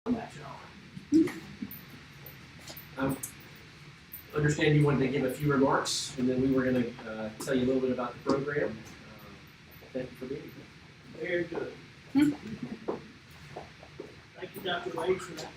I understand you wanted to give a few remarks, and then we were going to tell you a little bit about the program. Thank you for being here. Very good. Thank you, Dr. Wade, for that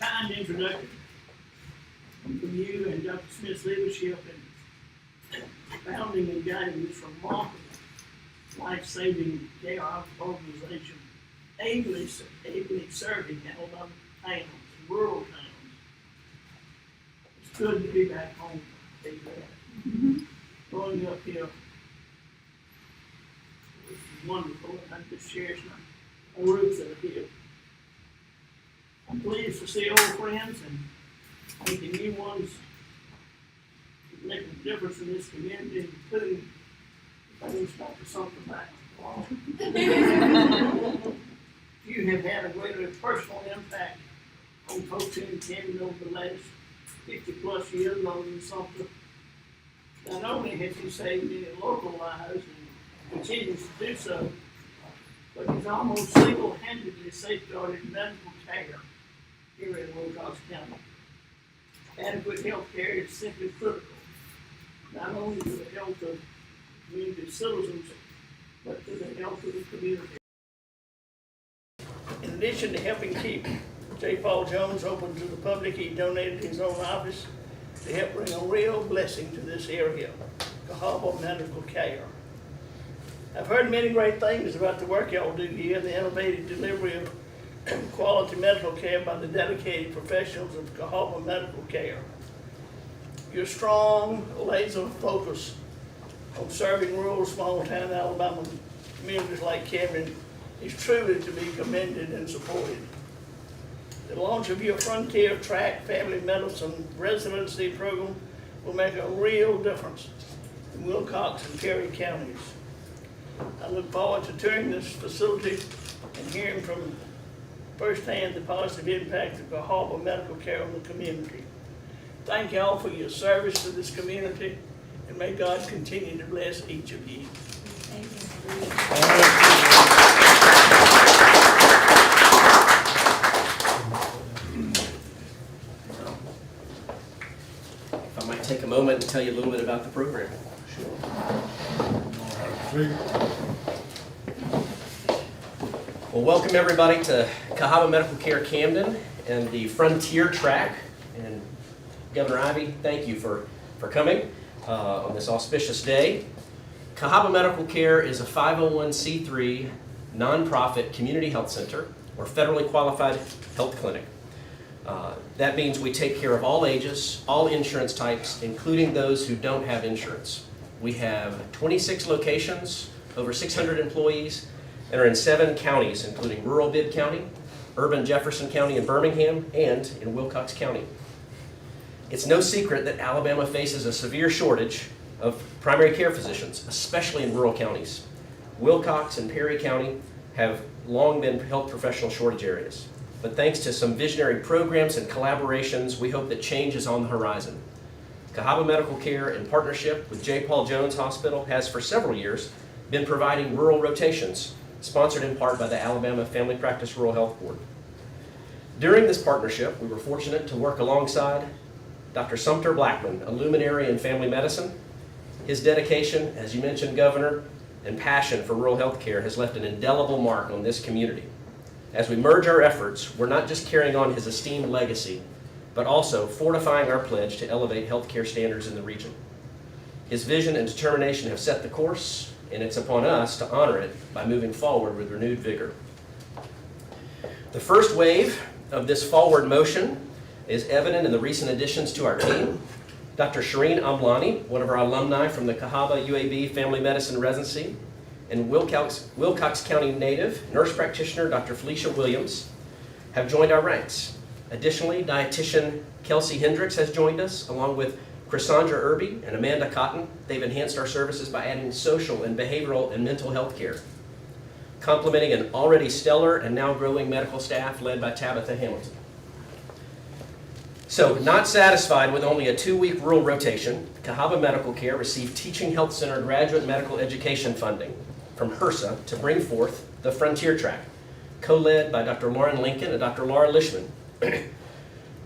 kind introduction. From you and Dr. Smith's leadership in founding and guiding this remarkable, life-saving care organization, ably serving Alabama towns, rural towns. It's good to be back home. Growing up here, this is wonderful. I just cherish my roots that are here. I'm pleased to see old friends and making new ones, making a difference in this community, including things Dr. something back. You have had a greater personal impact on folks in Camden over the last 50+ years, than something. Not only has he saved many local lives and continues to do so, but he's almost single-handedly safeguarded medical care here in Wilcox County. Adequate health care is simply critical, not only to the health of community citizens, but to the health of the community. In addition to helping keep J. Paul Jones open to the public, he donated his own office to help bring a real blessing to this area, Cahaba Medical Care. I've heard many great things about the work y'all do here, the innovative delivery of quality medical care by the dedicated professionals of Cahaba Medical Care. Your strong laser focus on serving rural small town Alabama communities like Camden is truly to be commended and supported. The launch of your Frontier Track Family Medicine Residency program will make a real difference in Wilcox and Perry counties. I look forward to touring this facility and hearing from firsthand the positive impact of Cahaba Medical Care on the community. Thank you all for your service to this community, and may God continue to bless each of you. Thank you. If I might take a moment and tell you a little bit about the program. Well, welcome everybody to Cahaba Medical Care Camden and the Frontier Track. And Governor Ivey, thank you for coming on this auspicious day. Cahaba Medical Care is a 501c3 nonprofit community health center or federally qualified health clinic. That means we take care of all ages, all insurance types, including those who don't have insurance. We have 26 locations, over 600 employees, and are in 7 counties, including rural Bibb County, urban Jefferson County and Birmingham, and in Wilcox County. It's no secret that Alabama faces a severe shortage of primary care physicians, especially in rural counties. Wilcox and Perry County have long been health professional shortage areas. But thanks to some visionary programs and collaborations, we hope that change is on the horizon. Cahaba Medical Care, in partnership with J. Paul Jones Hospital, has for several years been providing rural rotations, sponsored in part by the Alabama Family Practice Rural Health Board. During this partnership, we were fortunate to work alongside Dr. Sumter Blackman, a luminary in family medicine. His dedication, as you mentioned, Governor, and passion for rural health care has left an indelible mark on this community. As we merge our efforts, we're not just carrying on his esteemed legacy, but also fortifying our pledge to elevate healthcare standards in the region. His vision and determination have set the course, and it's upon us to honor it by moving forward with renewed vigor. The first wave of this forward motion is evident in the recent additions to our team. Dr. Shireen Amlani, one of our alumni from the Cahaba UAB Family Medicine Residency, and Wilcox County native nurse practitioner Dr. Felicia Williams have joined our ranks. Additionally, dietitian Kelsey Hendricks has joined us, along with Chrisandra Irby and Amanda Cotton. They've enhanced our services by adding social and behavioral and mental health care, complementing an already stellar and now growing medical staff led by Tabitha Hamilton. So, not satisfied with only a 2-week rural rotation, Cahaba Medical Care received Teaching Health Center graduate medical education funding from HRSA to bring forth the Frontier Track, co-led by Dr. Lauren Lincoln and Dr. Laura Lishman.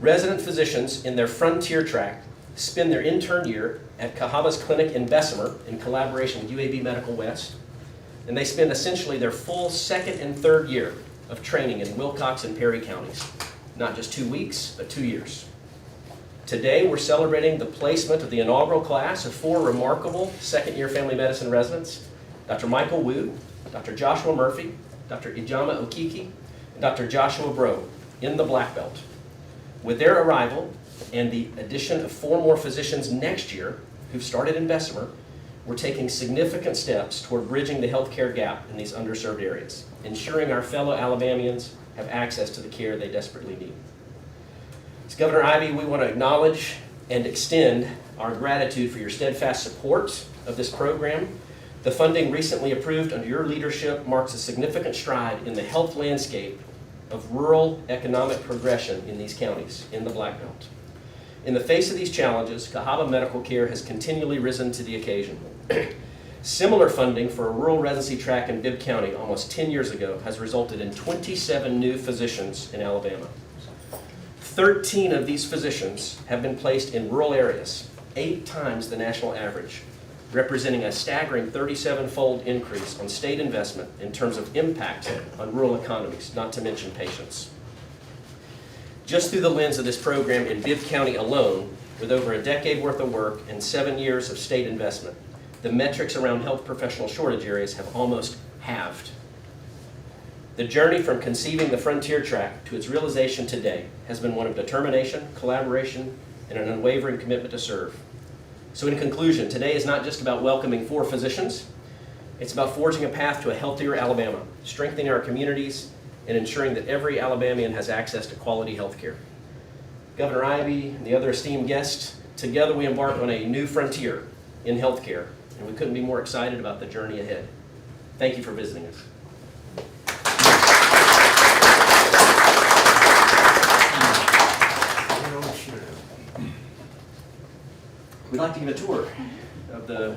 Resident physicians in their frontier track spend their intern year at Cahaba's clinic in Bessemer in collaboration with UAB Medical West, and they spend essentially their full second and third year of training in Wilcox and Perry counties. Not just 2 weeks, but 2 years. Today, we're celebrating the placement of the inaugural class of 4 remarkable second-year family medicine residents, Dr. Michael Wu, Dr. Joshua Murphy, Dr. Ijama Okiki, and Dr. Joshua Bro in the Black Belt. With their arrival and the addition of 4 more physicians next year who've started in Bessemer, we're taking significant steps toward bridging the healthcare gap in these underserved areas, ensuring our fellow Alabamians have access to the care they desperately need. As Governor Ivey, we want to acknowledge and extend our gratitude for your steadfast support of this program. The funding recently approved under your leadership marks a significant stride in the health landscape of rural economic progression in these counties in the Black Belt. In the face of these challenges, Cahaba Medical Care has continually risen to the occasion. Similar funding for a rural residency track in Bibb County almost 10 years ago has resulted in 27 new physicians in Alabama. 13 of these physicians have been placed in rural areas, 8 times the national average, representing a staggering 37-fold increase on state investment in terms of impact on rural economies, not to mention patients. Just through the lens of this program in Bibb County alone, with over a decade worth of work and 7 years of state investment, the metrics around health professional shortage areas have almost halved. The journey from conceiving the frontier track to its realization today has been one of determination, collaboration, and an unwavering commitment to serve. So in conclusion, today is not just about welcoming 4 physicians, it's about forging a path to a healthier Alabama, strengthening our communities, and ensuring that every Alabamian has access to quality health care. Governor Ivey and the other esteemed guests, together we embark on a new frontier in health care, and we couldn't be more excited about the journey ahead. Thank you for visiting us. We'd like to give a tour of the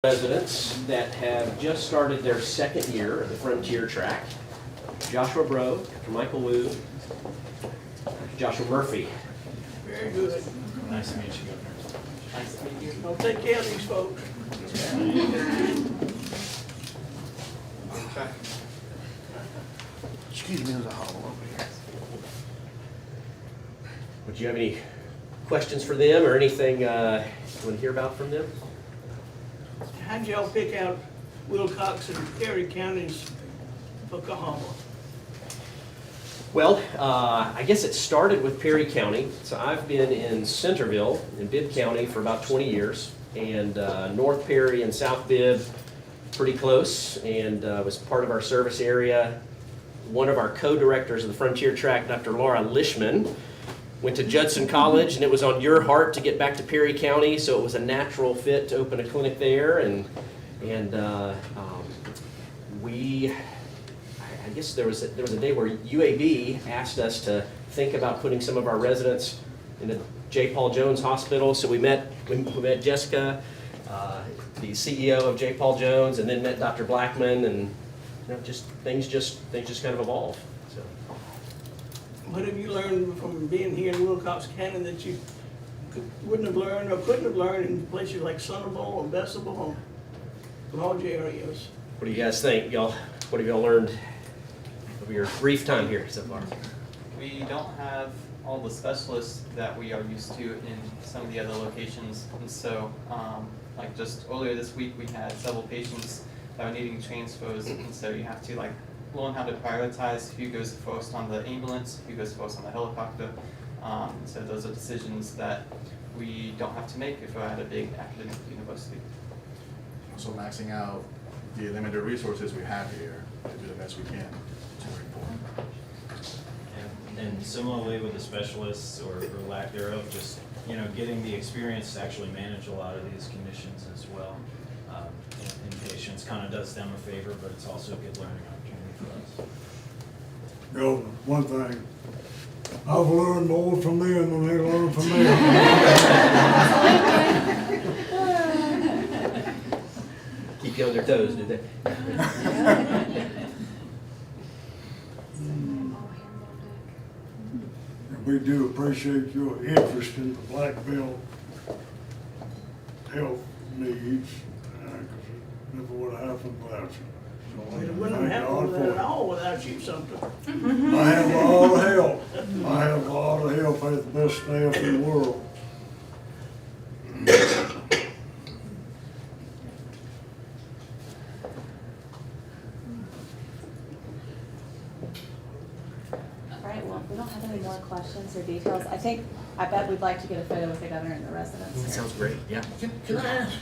Residents that have just started their second year of the Frontier Track. Joshua Bro, Dr. Michael Wu, Joshua Murphy. Very good. Nice to meet you, Governor. Nice to meet you. Well, take care of these folks. Excuse me, there's a hole over here. Would you have any questions for them or anything you want to hear about from them? How'd y'all pick out Wilcox and Perry counties for Cahaba? Well, I guess it started with Perry County. So I've been in Centerville in Bibb County for about 20 years, and North Perry and South Bibb pretty close, and was part of our service area. One of our co-directors of the Frontier Track, Dr. Laura Lishman, went to Judson College, and it was on your heart to get back to Perry County, so it was a natural fit to open a clinic there. And I guess there was a day where UAB asked us to think about putting some of our residents in the J. Paul Jones Hospital. So we met Jessica, the CEO of J. Paul Jones, and then met Dr. Blackman, and things just kind of evolve. So. What have you learned from being here in Wilcox County that you wouldn't have learned or couldn't have learned in places like Centerville or Bessable or large areas? What do you guys think, y'all? What have y'all learned over your brief time here so far? We don't have all the specialists that we are used to in some of the other locations, and so like just earlier this week we had several patients that were needing transfers, and so you have to learn how to prioritize who goes first on the ambulance, who goes first on the helicopter. So those are decisions that we don't have to make if we're at a big academic university. Also maxing out the limited resources we have here to do the best we can to report. And similarly with the specialists or lack thereof, just getting the experience to actually manage a lot of these conditions as well in patients kind of does them a favor, but it's also a good learning opportunity for us. Governor, one thing, I've learned more from them than they learn from me. Keep you on their toes, do they? We do appreciate your interest in the black belt health needs, because it never would have happened without you. So, It wouldn't thank have God happened for at it. all without you, something. I have a lot of help. I have a lot of help. I have the best staff in the world. All right, well, if we don't have any more questions or details, I bet we'd like to get a photo with the governor and the residents here. Sounds great, yeah. Can I ask,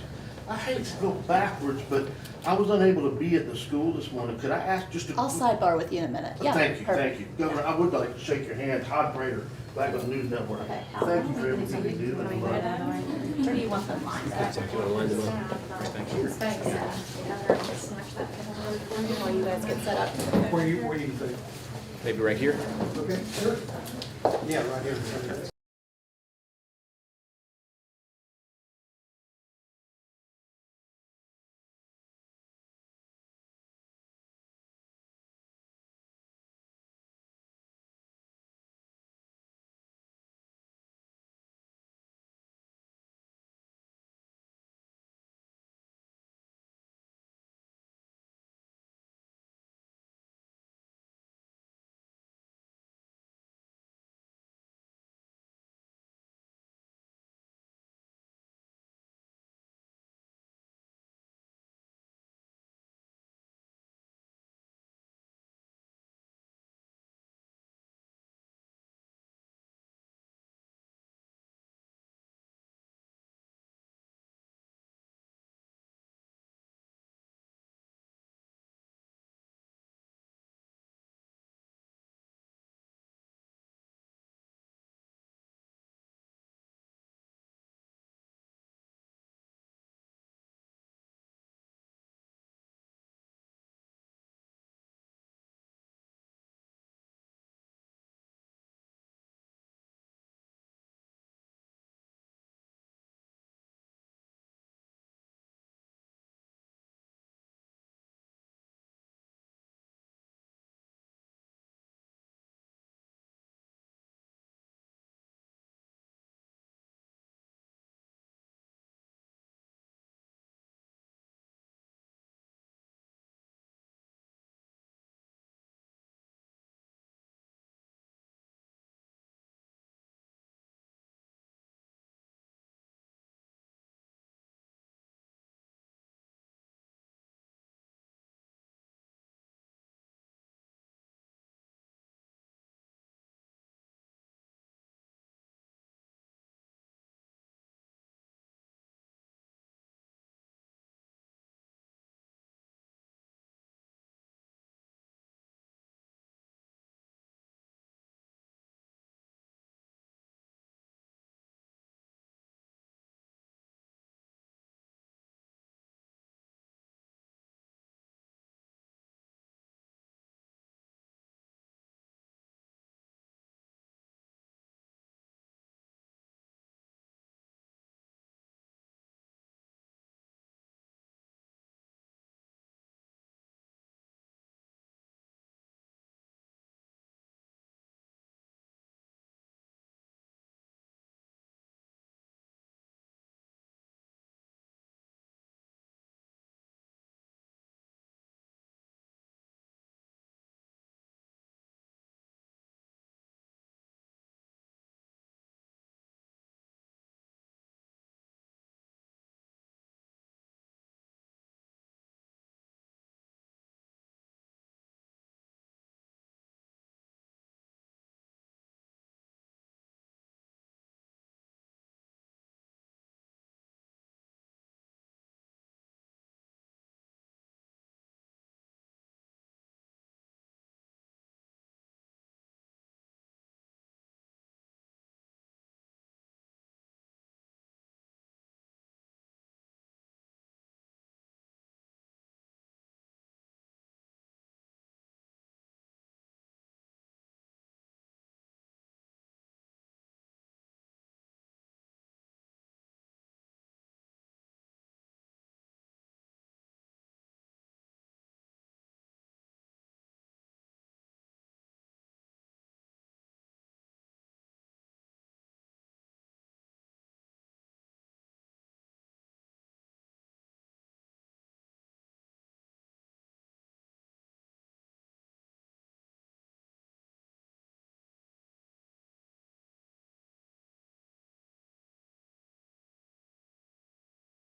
I hate to go backwards, but I was unable to be at the school this morning. Could I ask just to? I'll sidebar with you in a minute. Yeah, Thank you, perfect. thank you. Governor, I would like to shake your hand. Todd Prater, Black on the News Network. Okay. Thank you for everything you do. Where do you want them lined up? Do you want to line them up? Right back here. While you guys get set up. Where do you think? Maybe right here? Okay, sure. Yeah, right here.